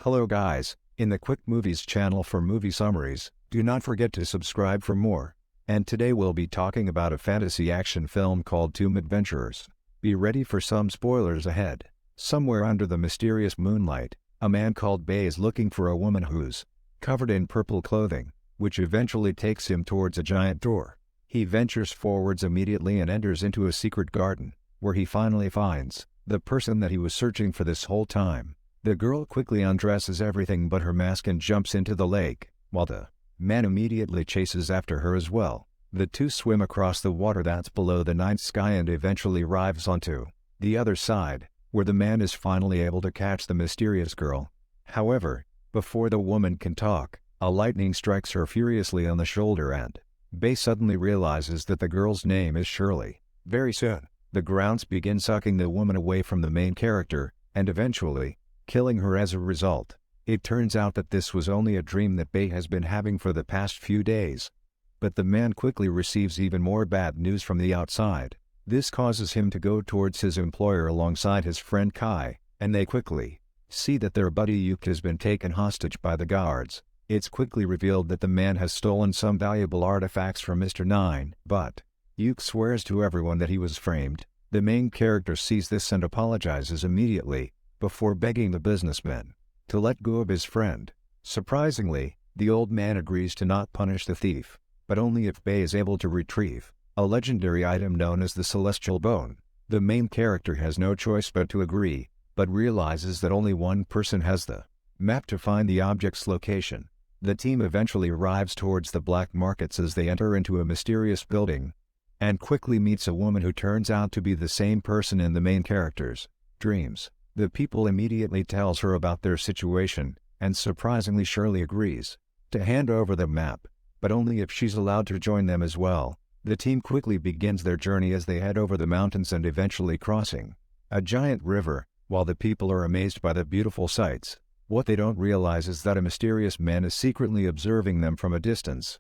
Hello guys, in the Quick Movies channel for movie summaries, do not forget to subscribe for more. And today we'll be talking about a fantasy action film called Tomb Adventurers. Be ready for some spoilers ahead. Somewhere under the mysterious moonlight, a man called Bay is looking for a woman who's covered in purple clothing, which eventually takes him towards a giant door. He ventures forwards immediately and enters into a secret garden, where he finally finds the person that he was searching for this whole time. The girl quickly undresses everything but her mask and jumps into the lake, while the man immediately chases after her as well. The two swim across the water that's below the night sky and eventually arrives onto the other side, where the man is finally able to catch the mysterious girl. However, before the woman can talk, a lightning strikes her furiously on the shoulder and Bay suddenly realizes that the girl's name is Shirley. Very soon, the grounds begin sucking the woman away from the main character, and eventually killing her as a result. It turns out that this was only a dream that Bay has been having for the past few days. But the man quickly receives even more bad news from the outside. This causes him to go towards his employer alongside his friend Kai, and they quickly see that their buddy Yuk has been taken hostage by the guards. It's quickly revealed that the man has stolen some valuable artifacts from Mr. 9, but Yuk swears to everyone that he was framed. The main character sees this and apologizes immediately, before begging the businessman to let go of his friend. Surprisingly, the old man agrees to not punish the thief, but only if Bay is able to retrieve a legendary item known as the Celestial Bone. The main character has no choice but to agree, but realizes that only one person has the map to find the object's location. The team eventually arrives towards the black markets as they enter into a mysterious building, and quickly meets a woman who turns out to be the same person in the main character's dreams. The people immediately tells her about their situation, and surprisingly Shirley agrees to hand over the map, but only if she's allowed to join them as well. The team quickly begins their journey as they head over the mountains and eventually crossing a giant river, while the people are amazed by the beautiful sights. What they don't realize is that a mysterious man is secretly observing them from a distance,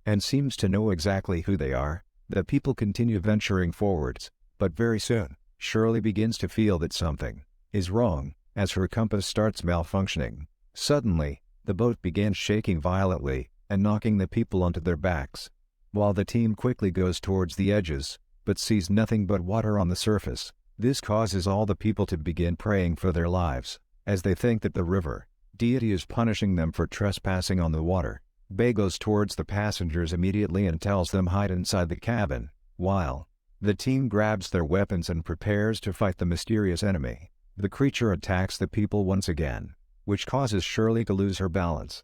and seems to know exactly who they are. The people continue venturing forwards, but very soon, Shirley begins to feel that something is wrong, as her compass starts malfunctioning. Suddenly, the boat begins shaking violently, and knocking the people onto their backs. While the team quickly goes towards the edges, but sees nothing but water on the surface. This causes all the people to begin praying for their lives, as they think that the river deity is punishing them for trespassing on the water. Bay goes towards the passengers immediately and tells them hide inside the cabin, while the team grabs their weapons and prepares to fight the mysterious enemy. The creature attacks the people once again, which causes Shirley to lose her balance.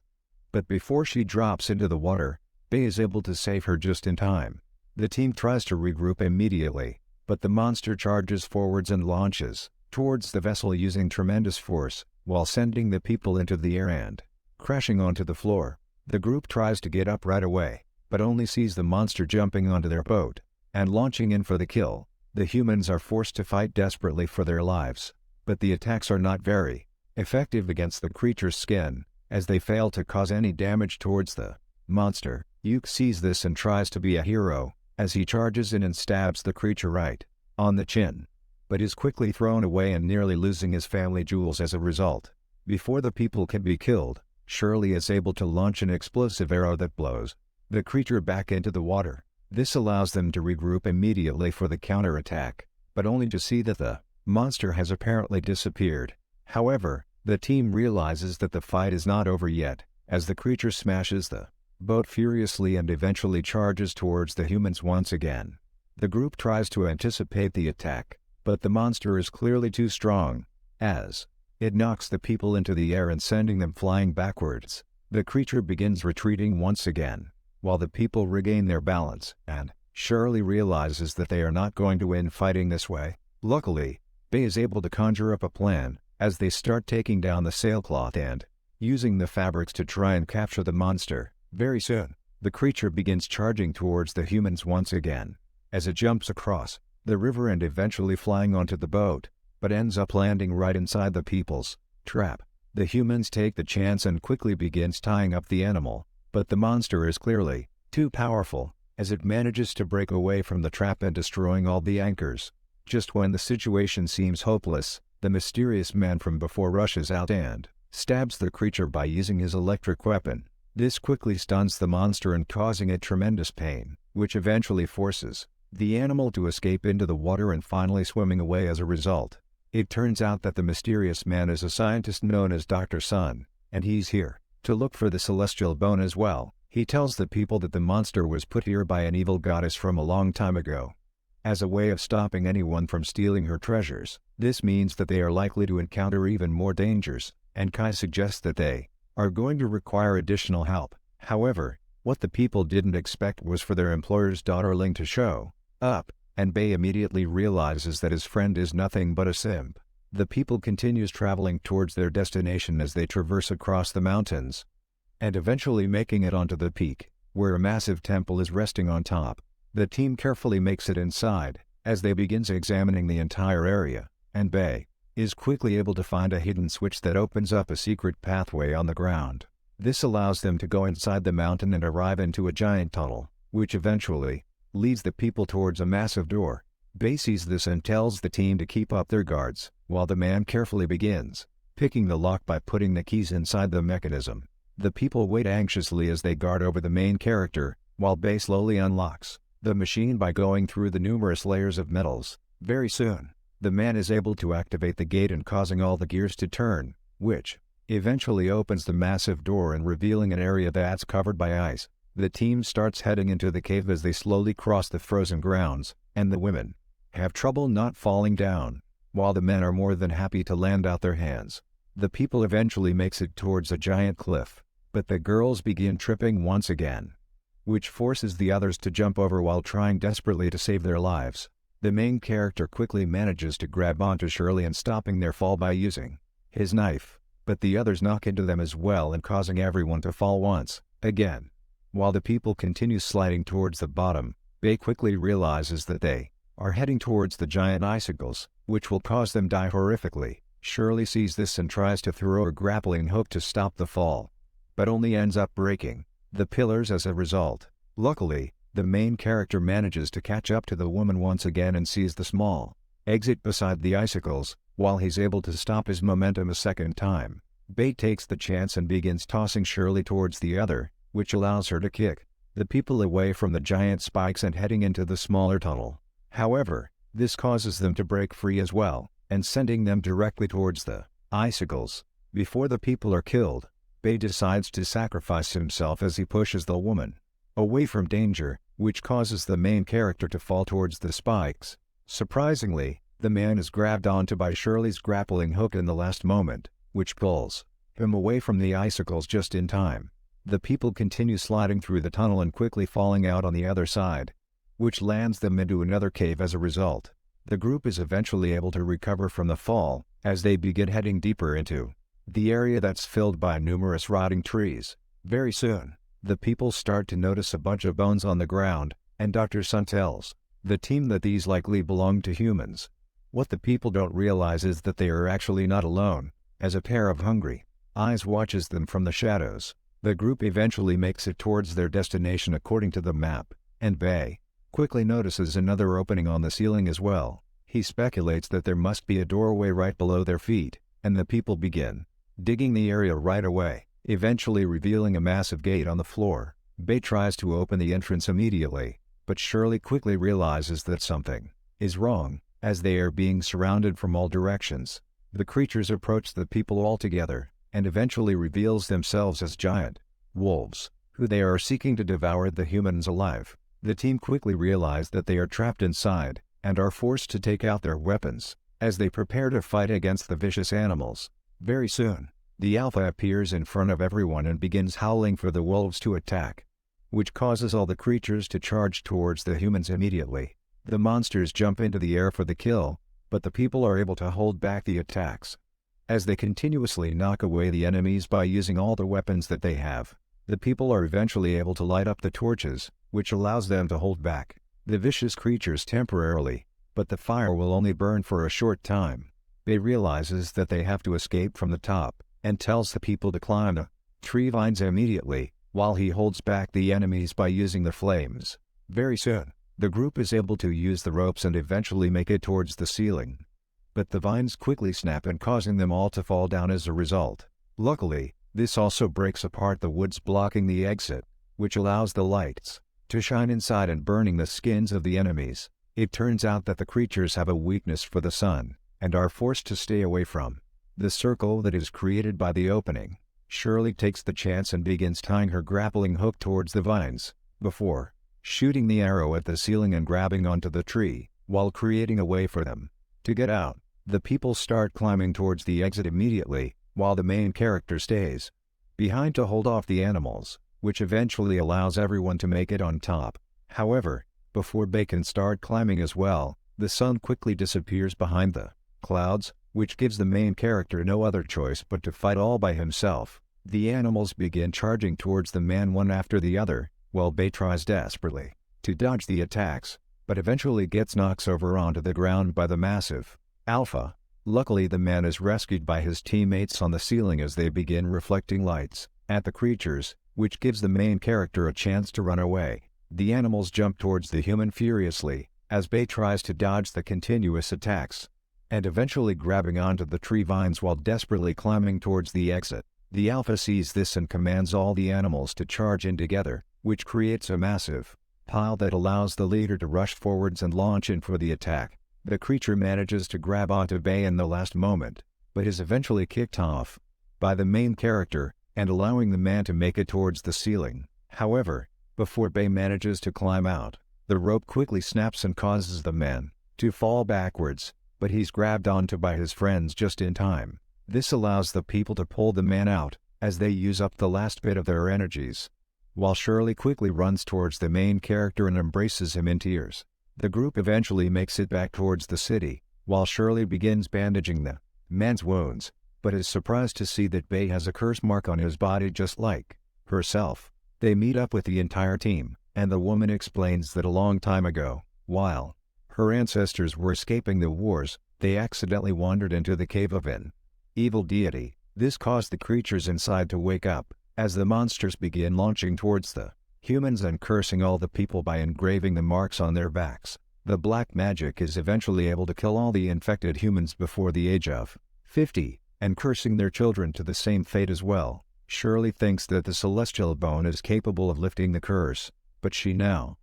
But before she drops into the water, Bay is able to save her just in time. The team tries to regroup immediately, but the monster charges forwards and launches towards the vessel using tremendous force, while sending the people into the air and crashing onto the floor. The group tries to get up right away, but only sees the monster jumping onto their boat and launching in for the kill. The humans are forced to fight desperately for their lives, but the attacks are not very effective against the creature's skin, as they fail to cause any damage towards the monster. Yuk sees this and tries to be a hero, as he charges in and stabs the creature right on the chin, but is quickly thrown away and nearly losing his family jewels as a result. Before the people can be killed, Shirley is able to launch an explosive arrow that blows the creature back into the water. This allows them to regroup immediately for the counterattack, but only to see that the monster has apparently disappeared. However, the team realizes that the fight is not over yet, as the creature smashes the boat furiously and eventually charges towards the humans once again. The group tries to anticipate the attack, but the monster is clearly too strong, as it knocks the people into the air and sending them flying backwards. The creature begins retreating once again, while the people regain their balance, and Shirley realizes that they are not going to win fighting this way. Luckily, Bay is able to conjure up a plan, as they start taking down the sailcloth and using the fabrics to try and capture the monster. Very soon, the creature begins charging towards the humans once again, as it jumps across the river and eventually flying onto the boat, but ends up landing right inside the people's trap. The humans take the chance and quickly begins tying up the animal, but the monster is clearly too powerful, as it manages to break away from the trap and destroying all the anchors. Just when the situation seems hopeless, the mysterious man from before rushes out and stabs the creature by using his electric weapon. This quickly stuns the monster and causing it tremendous pain, which eventually forces the animal to escape into the water and finally swimming away as a result. It turns out that the mysterious man is a scientist known as Dr. Sun, and he's here to look for the celestial bone as well. He tells the people that the monster was put here by an evil goddess from a long time ago, as a way of stopping anyone from stealing her treasures. This means that they are likely to encounter even more dangers, and Kai suggests that they are going to require additional help. However, what the people didn't expect was for their employer's daughter Ling to show up, and Bei immediately realizes that his friend is nothing but a simp. The people continues traveling towards their destination as they traverse across the mountains, and eventually making it onto the peak, where a massive temple is resting on top. The team carefully makes it inside, as they begins examining the entire area, and Bei is quickly able to find a hidden switch that opens up a secret pathway on the ground. This allows them to go inside the mountain and arrive into a giant tunnel, which eventually leads the people towards a massive door. Bei sees this and tells the team to keep up their guards, while the man carefully begins picking the lock by putting the keys inside the mechanism. The people wait anxiously as they guard over the main character, while Bei slowly unlocks the machine by going through the numerous layers of metals. Very soon, the man is able to activate the gate and causing all the gears to turn, which eventually opens the massive door and revealing an area that's covered by ice. The team starts heading into the cave as they slowly cross the frozen grounds, and the women have trouble not falling down, while the men are more than happy to land out their hands. The people eventually makes it towards a giant cliff, but the girls begin tripping once again, which forces the others to jump over while trying desperately to save their lives. The main character quickly manages to grab onto Shirley and stopping their fall by using his knife, but the others knock into them as well and causing everyone to fall once again. While the people continue sliding towards the bottom, Bei quickly realizes that they are heading towards the giant icicles, which will cause them die horrifically. Shirley sees this and tries to throw her grappling hook to stop the fall, but only ends up breaking the pillars as a result. Luckily, the main character manages to catch up to the woman once again and sees the small exit beside the icicles, while he's able to stop his momentum a second time. Bei takes the chance and begins tossing Shirley towards the other, which allows her to kick the people away from the giant spikes and heading into the smaller tunnel. However, this causes them to break free as well, and sending them directly towards the icicles. Before the people are killed, Bei decides to sacrifice himself as he pushes the woman away from danger, which causes the main character to fall towards the spikes. Surprisingly, the man is grabbed onto by Shirley's grappling hook in the last moment, which pulls him away from the icicles just in time. The people continue sliding through the tunnel and quickly falling out on the other side, which lands them into another cave as a result. The group is eventually able to recover from the fall, as they begin heading deeper into the area that's filled by numerous rotting trees. Very soon, the people start to notice a bunch of bones on the ground, and Dr. Sun tells the team that these likely belong to humans. What the people don't realize is that they are actually not alone, as a pair of hungry eyes watches them from the shadows. The group eventually makes it towards their destination according to the map, and Bei quickly notices another opening on the ceiling as well. He speculates that there must be a doorway right below their feet, and the people begin digging the area right away, eventually revealing a massive gate on the floor. Bei tries to open the entrance immediately, but Shirley quickly realizes that something is wrong, as they are being surrounded from all directions. The creatures approach the people all together, and eventually reveals themselves as giant wolves, who they are seeking to devour the humans alive. The team quickly realize that they are trapped inside, and are forced to take out their weapons, as they prepare to fight against the vicious animals. Very soon, the Alpha appears in front of everyone and begins howling for the wolves to attack, which causes all the creatures to charge towards the humans immediately. The monsters jump into the air for the kill, but the people are able to hold back the attacks, as they continuously knock away the enemies by using all the weapons that they have. The people are eventually able to light up the torches, which allows them to hold back the vicious creatures temporarily, but the fire will only burn for a short time. Bei realizes that they have to escape from the top, and tells the people to climb the tree vines immediately, while he holds back the enemies by using the flames. Very soon, the group is able to use the ropes and eventually make it towards the ceiling, but the vines quickly snap and causing them all to fall down as a result. Luckily, this also breaks apart the woods blocking the exit, which allows the lights to shine inside and burning the skins of the enemies. It turns out that the creatures have a weakness for the sun, and are forced to stay away from the circle that is created by the opening. Shirley takes the chance and begins tying her grappling hook towards the vines, before shooting the arrow at the ceiling and grabbing onto the tree, while creating a way for them to get out. The people start climbing towards the exit immediately, while the main character stays behind to hold off the animals, which eventually allows everyone to make it on top. However, before they can start climbing as well, the sun quickly disappears behind the clouds, which gives the main character no other choice but to fight all by himself. The animals begin charging towards the man one after the other, while Bay tries desperately to dodge the attacks, but eventually gets knocked over onto the ground by the massive Alpha. Luckily, the man is rescued by his teammates on the ceiling as they begin reflecting lights at the creatures, which gives the main character a chance to run away. The animals jump towards the human furiously, as Bay tries to dodge the continuous attacks, and eventually grabbing onto the tree vines while desperately climbing towards the exit. The Alpha sees this and commands all the animals to charge in together, which creates a massive pile that allows the leader to rush forwards and launch in for the attack. The creature manages to grab onto Bay in the last moment, but is eventually kicked off by the main character, and allowing the man to make it towards the ceiling. However, before Bay manages to climb out, the rope quickly snaps and causes the man to fall backwards, but he's grabbed onto by his friends just in time. This allows the people to pull the man out, as they use up the last bit of their energies, while Shirley quickly runs towards the main character and embraces him in tears. The group eventually makes it back towards the city, while Shirley begins bandaging the man's wounds, but is surprised to see that Bay has a curse mark on his body just like herself. They meet up with the entire team, and the woman explains that a long time ago, while her ancestors were escaping the wars, they accidentally wandered into the cave of an evil deity. This caused the creatures inside to wake up, as the monsters begin launching towards the humans and cursing all the people by engraving the marks on their backs. The black magic is eventually able to kill all the infected humans before the age of 50, and cursing their children to the same fate as well. Shirley thinks that the celestial bone is capable of lifting the curse, but she now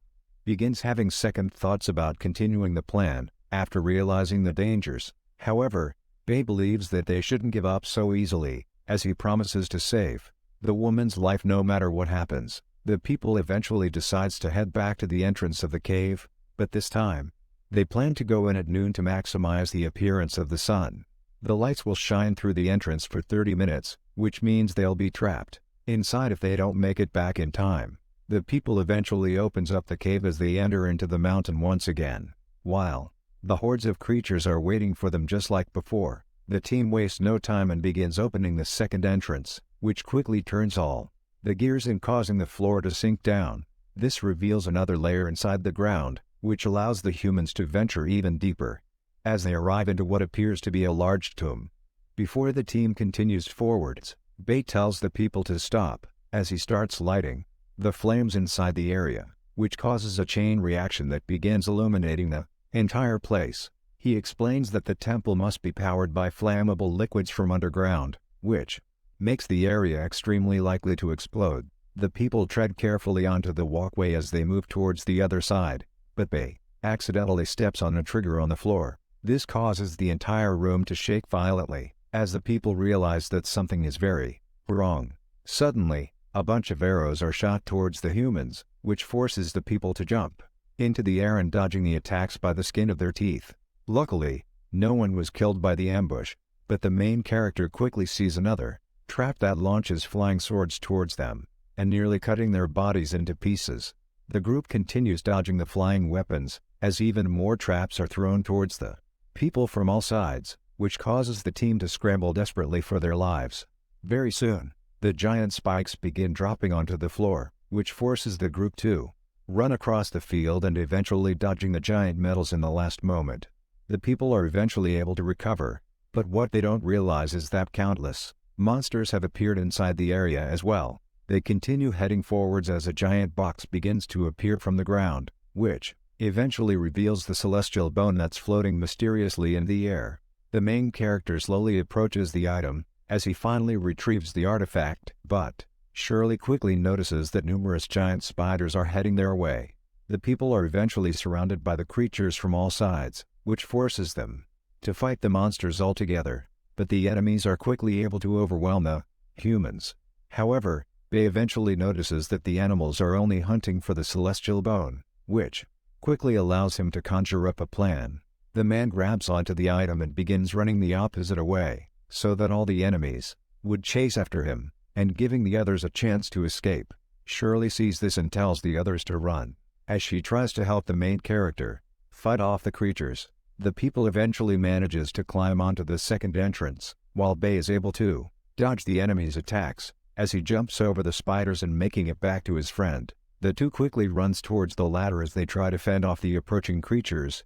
begins having second thoughts about continuing the plan, after realizing the dangers. However, Bay believes that they shouldn't give up so easily, as he promises to save the woman's life no matter what happens. The people eventually decides to head back to the entrance of the cave, but this time, they plan to go in at noon to maximize the appearance of the sun. The lights will shine through the entrance for 30 minutes, which means they'll be trapped inside if they don't make it back in time. The people eventually opens up the cave as they enter into the mountain once again. While the hordes of creatures are waiting for them just like before, the team wastes no time and begins opening the second entrance, which quickly turns all the gears in, causing the floor to sink down. This reveals another layer inside the ground, which allows the humans to venture even deeper, as they arrive into what appears to be a large tomb. Before the team continues forwards, Bay tells the people to stop, as he starts lighting the flames inside the area, which causes a chain reaction that begins illuminating the entire place. He explains that the temple must be powered by flammable liquids from underground, which makes the area extremely likely to explode. The people tread carefully onto the walkway as they move towards the other side, but Bay accidentally steps on a trigger on the floor. This causes the entire room to shake violently, as the people realize that something is very wrong. Suddenly, a bunch of arrows are shot towards the humans, which forces the people to jump into the air and dodging the attacks by the skin of their teeth. Luckily, no one was killed by the ambush, but the main character quickly sees another trap that launches flying swords towards them, and nearly cutting their bodies into pieces. The group continues dodging the flying weapons, as even more traps are thrown towards the people from all sides, which causes the team to scramble desperately for their lives. Very soon, the giant spikes begin dropping onto the floor, which forces the group to run across the field and eventually dodging the giant metals in the last moment. The people are eventually able to recover, but what they don't realize is that countless monsters have appeared inside the area as well. They continue heading forwards as a giant box begins to appear from the ground, which eventually reveals the celestial bone that's floating mysteriously in the air. The main character slowly approaches the item, as he finally retrieves the artifact, but Shirley quickly notices that numerous giant spiders are heading their way. The people are eventually surrounded by the creatures from all sides, which forces them to fight the monsters altogether, but the enemies are quickly able to overwhelm the humans. However, Bay eventually notices that the animals are only hunting for the celestial bone, which quickly allows him to conjure up a plan. The man grabs onto the item and begins running the opposite way, so that all the enemies would chase after him, and giving the others a chance to escape. Shirley sees this and tells the others to run, as she tries to help the main character fight off the creatures. The people eventually manages to climb onto the second entrance, while Bay is able to dodge the enemy's attacks, as he jumps over the spiders and making it back to his friend. The two quickly runs towards the ladder as they try to fend off the approaching creatures,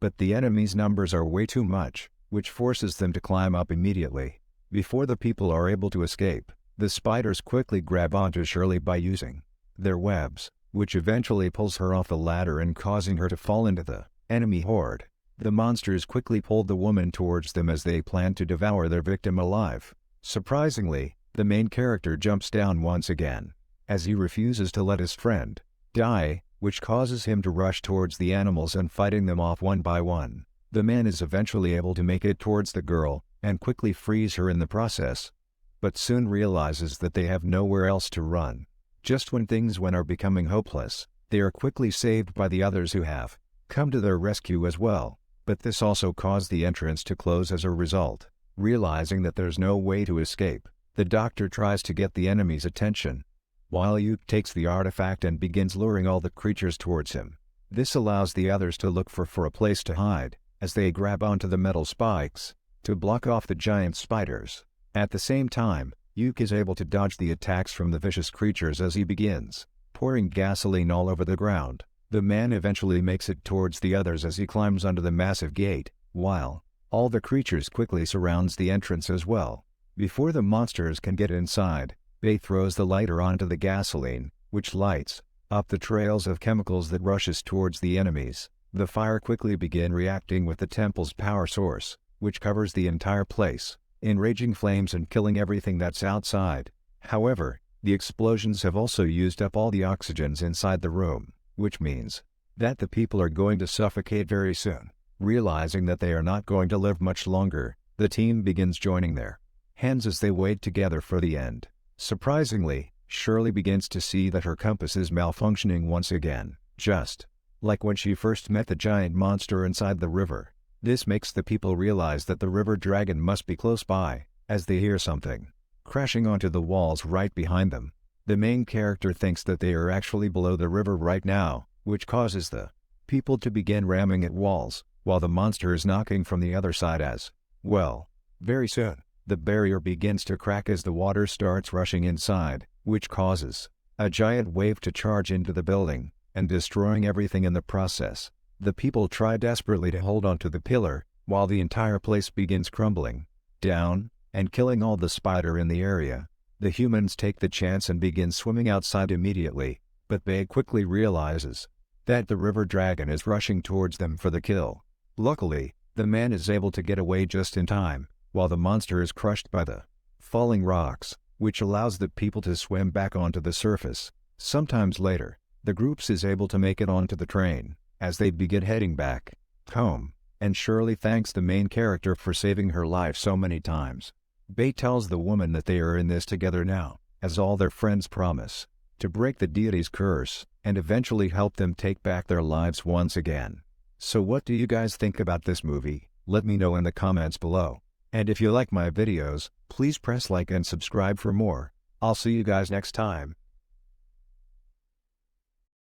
but the enemy's numbers are way too much, which forces them to climb up immediately. Before the people are able to escape, the spiders quickly grab onto Shirley by using their webs, which eventually pulls her off the ladder and causing her to fall into the enemy horde. The monsters quickly pull the woman towards them as they plan to devour their victim alive. Surprisingly, the main character jumps down once again, as he refuses to let his friend die, which causes him to rush towards the animals and fighting them off one by one. The man is eventually able to make it towards the girl, and quickly frees her in the process, but soon realizes that they have nowhere else to run. Just when things are becoming hopeless, they are quickly saved by the others who have come to their rescue as well, but this also caused the entrance to close as a result. Realizing that there's no way to escape, the doctor tries to get the enemy's attention, while Yuke takes the artifact and begins luring all the creatures towards him. This allows the others to look for a place to hide, as they grab onto the metal spikes to block off the giant spiders. At the same time, Yuke is able to dodge the attacks from the vicious creatures as he begins pouring gasoline all over the ground. The man eventually makes it towards the others as he climbs onto the massive gate, while all the creatures quickly surrounds the entrance as well. Before the monsters can get inside, Bay throws the lighter onto the gasoline, which lights up the trails of chemicals that rushes towards the enemies. The fire quickly begin reacting with the temple's power source, which covers the entire place in raging flames and killing everything that's outside. However, the explosions have also used up all the oxygens inside the room, which means that the people are going to suffocate very soon. Realizing that they are not going to live much longer, the team begins joining their hands as they wait together for the end. Surprisingly, Shirley begins to see that her compass is malfunctioning once again, just like when she first met the giant monster inside the river. This makes the people realize that the river dragon must be close by, as they hear something crashing onto the walls right behind them. The main character thinks that they are actually below the river right now, which causes the people to begin ramming at walls, while the monster is knocking from the other side as well. Very soon, the barrier begins to crack as the water starts rushing inside, which causes a giant wave to charge into the building, and destroying everything in the process. The people try desperately to hold onto the pillar, while the entire place begins crumbling down, and killing all the spider in the area. The humans take the chance and begin swimming outside immediately, but Bay quickly realizes that the river dragon is rushing towards them for the kill. Luckily, the man is able to get away just in time, while the monster is crushed by the falling rocks, which allows the people to swim back onto the surface. Sometimes later, the groups is able to make it onto the train, as they begin heading back home, and Shirley thanks the main character for saving her life so many times. Bay tells the woman that they are in this together now, as all their friends promise to break the deity's curse, and eventually help them take back their lives once again. So what do you guys think about this movie? Let me know in the comments below. And if you like my videos, please press like and subscribe for more. I'll see you guys next time.